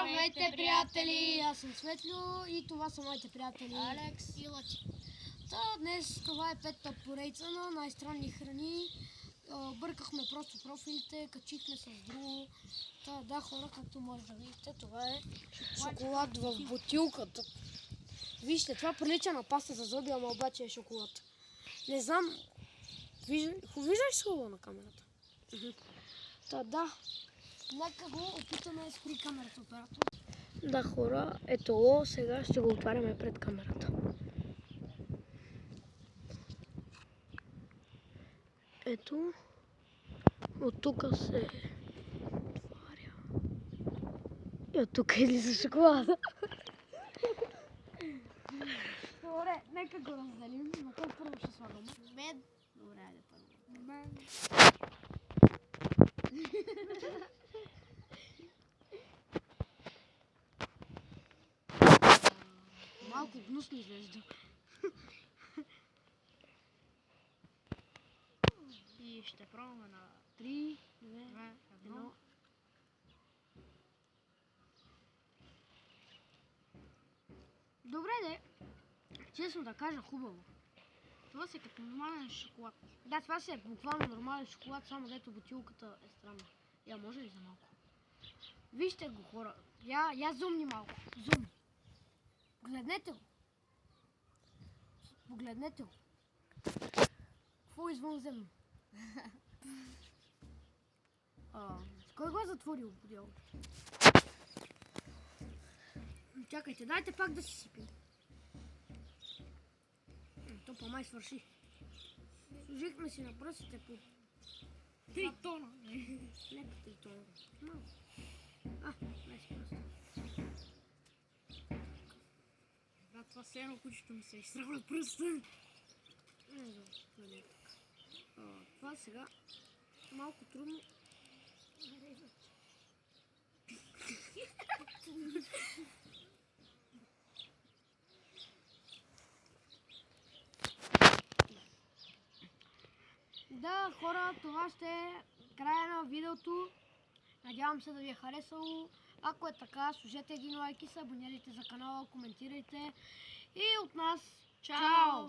Здравейте, приятели! Аз съм Светлю и това са моите приятели Алекс и Лъчи. Днес това е петата поредица на най-странни храни. Бъркахме просто профилите, качихме с друго. Да, хора, както може да видите, това е шоколад в бутилката. Вижте, това прилича на паста за зъби, ама обаче е шоколад. Не знам, виждаш ли го на камерата? Да. Нека го опитаме с при камерата, оператор. Да, хора, ето го, сега ще го отваряме пред камерата. Ето, от тук се отваря. И от тук излиза шоколада. Добре, нека го разделим. На кой първо ще слагаме? Мен. Добре, айде първо. Мен. Малко гнусно изглежда. И ще пробваме на 3, 2, 2, 1. Добре, честно да кажа, хубаво. Това си като нормален шоколад. Да, това си е буквално нормален шоколад, само дето бутилката е странна. Я може ли за малко? Вижте го, хора. Я зумни малко. Зум. Погледнете го. Погледнете го. Какво извънземно? Кой го е затворил подялото? Чакайте, дайте пак да си сипим. То по-май свърши. Служихме си на пръстите по 3 тона. Не по 3 тона. Малко. Не си пръста. Да, това все едно кучето ми се изстрава от пръста. Не знам, не е така. Това сега малко трудно. Да, хора, това ще е края на видеото. Надявам се да ви е харесало. Ако е така, сложете един лайк и се абонирайте за канала, коментирайте. И от нас, чао!